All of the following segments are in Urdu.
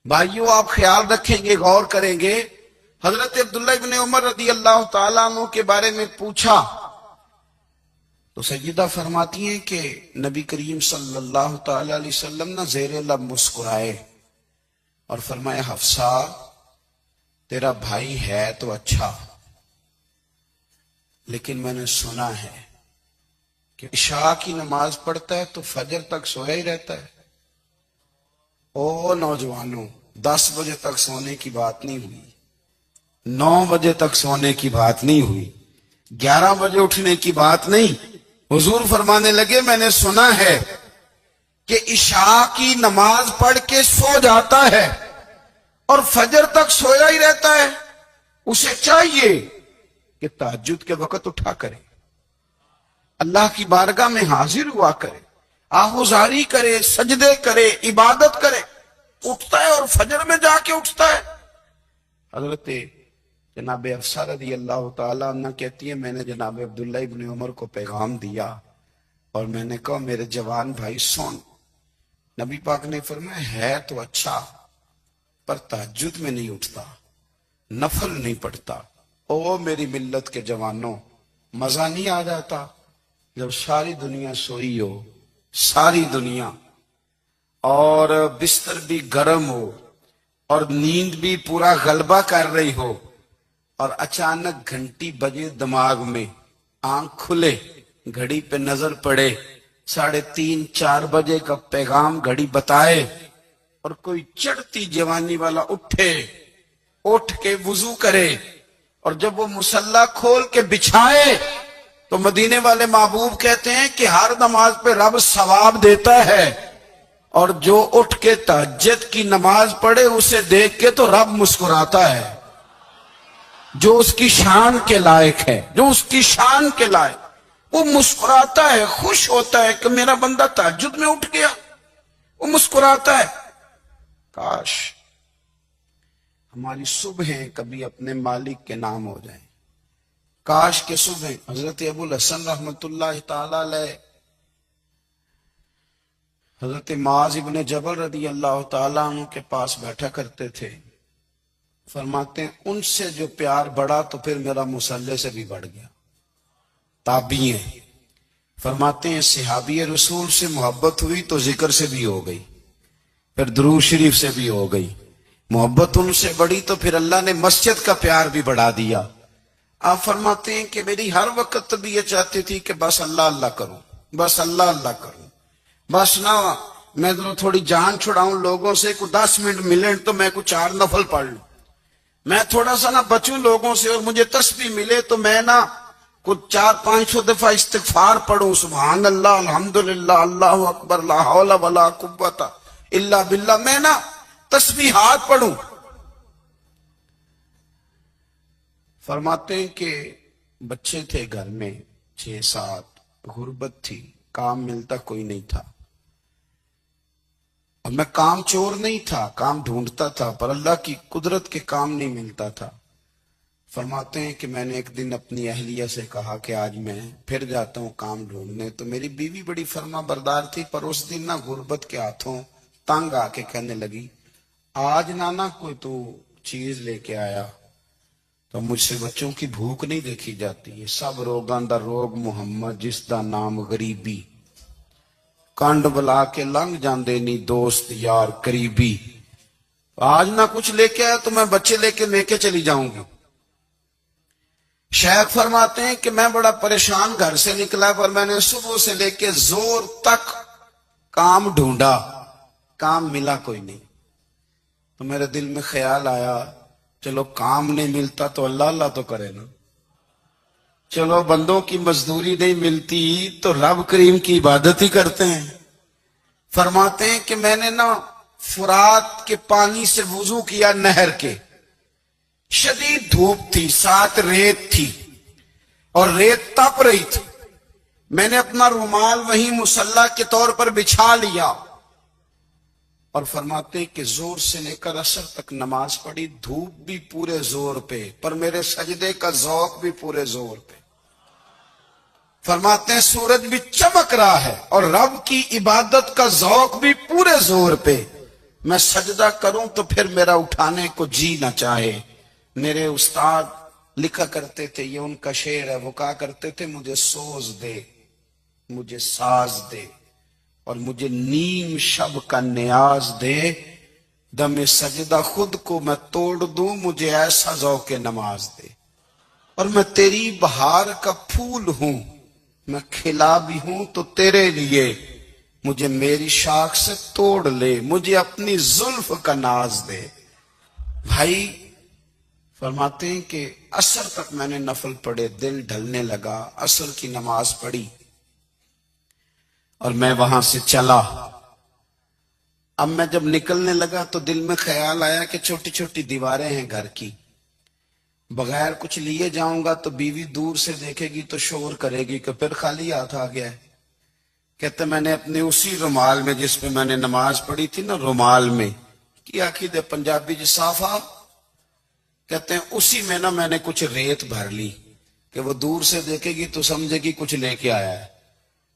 بھائیوں آپ خیال رکھیں گے، غور کریں گے، حضرت عبداللہ ابن عمر رضی اللہ تعالیٰ عنہ کے بارے میں پوچھا تو سیدہ فرماتی ہیں کہ نبی کریم صلی اللہ تعالیٰ علیہ وسلم نہ زیر لب مسکرائے اور فرمایا حفصہ تیرا بھائی ہے تو اچھا، لیکن میں نے سنا ہے کہ عشاء کی نماز پڑھتا ہے تو فجر تک سویا ہی رہتا ہے۔ او نوجوانوں، 10 بجے تک سونے کی بات نہیں ہوئی، 9 بجے تک سونے کی بات نہیں ہوئی، 11 بجے اٹھنے کی بات نہیں۔ حضور فرمانے لگے میں نے سنا ہے کہ عشاء کی نماز پڑھ کے سو جاتا ہے اور فجر تک سویا ہی رہتا ہے، اسے چاہیے کہ تہجد کے وقت اٹھا کرے، اللہ کی بارگاہ میں حاضر ہوا کرے، آہوزاری کرے، سجدے کرے، عبادت کرے۔ اٹھتا ہے اور فجر میں جا کے اٹھتا ہے۔ حضرت جناب حفصہ رضی اللہ تعالیٰ عنہ کہتی ہے میں نے جناب عبداللہ ابن عمر کو پیغام دیا اور میں نے کہا میرے جوان بھائی سن، نبی پاک نے فرمایا ہے تو اچھا پر تہجد میں نہیں اٹھتا، نفل نہیں پڑھتا۔ او میری ملت کے جوانوں، مزہ نہیں آ جاتا جب ساری دنیا سوئی ہو، ساری دنیا، اور بستر بھی گرم ہو اور نیند بھی پورا غلبہ کر رہی ہو، اور اچانک گھنٹی بجے دماغ میں، آنکھ کھلے، گھڑی پہ نظر پڑے، 3:30 4 بجے کا پیغام گھڑی بتائے، اور کوئی چڑھتی جوانی والا اٹھ کے وضو کرے، اور جب وہ مصلی کھول کے بچھائے تو مدینے والے محبوب کہتے ہیں کہ ہر نماز پہ رب ثواب دیتا ہے، اور جو اٹھ کے تہجد کی نماز پڑھے اسے دیکھ کے تو رب مسکراتا ہے، جو اس کی شان کے لائق ہے، جو اس کی شان کے لائق، وہ مسکراتا ہے، خوش ہوتا ہے کہ میرا بندہ تہجد میں اٹھ گیا، وہ مسکراتا ہے۔ کاش ہماری صبحیں کبھی اپنے مالک کے نام ہو جائیں، کاش کے صبح حضرت ابو الحسن رحمت اللہ تعالی علیہ حضرت معاذ ابن جبل رضی اللہ تعالیٰ عنہ کے پاس بیٹھا کرتے تھے، فرماتے ہیں ان سے جو پیار بڑھا تو پھر میرا مصلی سے بھی بڑھ گیا۔ تابعی ہیں، فرماتے ہیں صحابی رسول سے محبت ہوئی تو ذکر سے بھی ہو گئی، پھر درود شریف سے بھی ہو گئی، محبت ان سے بڑھی تو پھر اللہ نے مسجد کا پیار بھی بڑھا دیا۔ آپ فرماتے ہیں کہ میری ہر وقت طبیعت چاہتی تھی کہ بس اللہ اللہ کروں، بس اللہ اللہ کروں، بس نہ میں تھوڑی جان چھڑاؤں لوگوں سے، کوئی 10 منٹ ملیں تو میں کوئی 4 نفل پڑھ لوں، میں تھوڑا سا نہ بچوں لوگوں سے، اور مجھے تسبیح ملے تو میں نہ کچھ 400-500 دفعہ استغفار پڑھوں، سبحان اللہ، الحمدللہ، اللہ اکبر، لا حول ولا قوت الا باللہ، میں نہ تسبیحات پڑھوں۔ فرماتے ہیں کہ بچے تھے گھر میں 6-7، غربت تھی، کام ملتا کوئی نہیں تھا، اور میں کام چور نہیں تھا، کام ڈھونڈتا تھا، پر اللہ کی قدرت کے کام نہیں ملتا تھا۔ فرماتے ہیں کہ میں نے ایک دن اپنی اہلیہ سے کہا کہ آج میں پھر جاتا ہوں کام ڈھونڈنے، تو میری بیوی بڑی فرما بردار تھی، پر اس دن نہ غربت کے ہاتھوں تنگ آ کے کہنے لگی آج نانا کوئی تو چیز لے کے آیا، تو مجھ سے بچوں کی بھوک نہیں دیکھی جاتی ہے، سب روگاں دا روگ محمد جس دا نام غریبی، کانڈ بلا کے لنگ جاندے نی دوست یار قریبی، آج نہ کچھ لے کے آیا تو میں بچے لے کے چلی جاؤں گی۔ شیخ فرماتے ہیں کہ میں بڑا پریشان گھر سے نکلا، پر میں نے صبح سے لے کے زور تک کام ڈھونڈا، کام ملا کوئی نہیں، تو میرے دل میں خیال آیا چلو کام نہیں ملتا تو اللہ اللہ تو کرے نا، چلو بندوں کی مزدوری نہیں ملتی تو رب کریم کی عبادت ہی کرتے ہیں۔ فرماتے ہیں کہ میں نے نا فرات کے پانی سے وضو کیا، نہر کے، شدید دھوپ تھی، ساتھ ریت تھی اور ریت تپ رہی تھی، میں نے اپنا رومال وہیں مصلی کے طور پر بچھا لیا، اور فرماتے ہیں کہ زور سے لے کر عصر تک نماز پڑھی، دھوپ بھی پورے زور پہ، پر میرے سجدے کا ذوق بھی پورے زور پہ۔ فرماتے ہیں سورج بھی چمک رہا ہے اور رب کی عبادت کا ذوق بھی پورے زور پہ، میں سجدہ کروں تو پھر میرا اٹھانے کو جی نہ چاہے۔ میرے استاد لکھا کرتے تھے، یہ ان کا شعر ہے، وہ کہا کرتے تھے مجھے سوز دے، مجھے ساز دے، اور مجھے نیم شب کا نیاز دے، دم سجدہ خود کو میں توڑ دوں، مجھے ایسا ذوق نماز دے۔ اور میں تیری بہار کا پھول ہوں، میں کھلا بھی ہوں تو تیرے لیے، مجھے میری شاخ سے توڑ لے، مجھے اپنی زلف کا ناز دے۔ بھائی فرماتے ہیں کہ عصر تک میں نے نفل پڑھے، دل ڈھلنے لگا، عصر کی نماز پڑھی اور میں وہاں سے چلا۔ اب میں جب نکلنے لگا تو دل میں خیال آیا کہ چھوٹی چھوٹی دیواریں ہیں گھر کی، بغیر کچھ لیے جاؤں گا تو بیوی دور سے دیکھے گی تو شور کرے گی کہ پھر خالی ہاتھ آ گیا ہے۔ کہتے میں نے اپنے اسی رومال میں جس پہ میں نے نماز پڑھی تھی نا، رومال میں کی عقیدے پنجابی جی صافہ، کہتے ہیں اسی میں نا میں نے کچھ ریت بھر لی کہ وہ دور سے دیکھے گی تو سمجھے گی کچھ لے کے آیا ہے،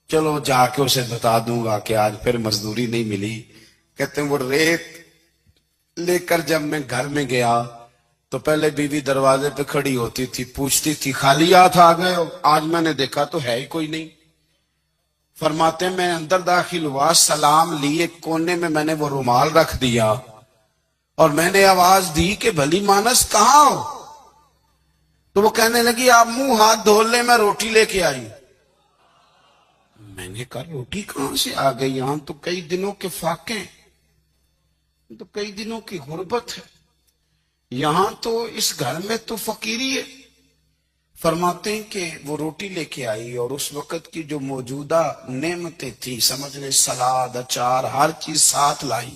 چلو جا کے اسے بتا دوں گا کہ آج پھر مزدوری نہیں ملی۔ کہتے ہیں وہ ریت لے کر جب میں گھر میں گیا تو پہلے بیوی دروازے پہ کھڑی ہوتی تھی، پوچھتی تھی خالی ہاتھ آ گئے ہو؟ آج میں نے دیکھا تو ہے ہی کوئی نہیں۔ فرماتے ہیں میں اندر داخل ہوا، سلام لیے کونے میں نے وہ رومال رکھ دیا اور میں نے آواز دی کہ بھلی مانس کہاں ہو؟ تو وہ کہنے لگی آپ منہ ہاتھ دھو لیں، میں روٹی لے کے آئی۔ میں نے کہا روٹی کہاں سے آ گئی؟ یہاں تو کئی دنوں کے فاقے، تو کئی دنوں کی غربت ہے، یہاں تو اس گھر میں تو فقیری ہے۔ فرماتے ہیں کہ وہ روٹی لے کے آئی اور اس وقت کی جو موجودہ نعمتیں تھی، سمجھ لیں سلاد، اچار، ہر چیز ساتھ لائی۔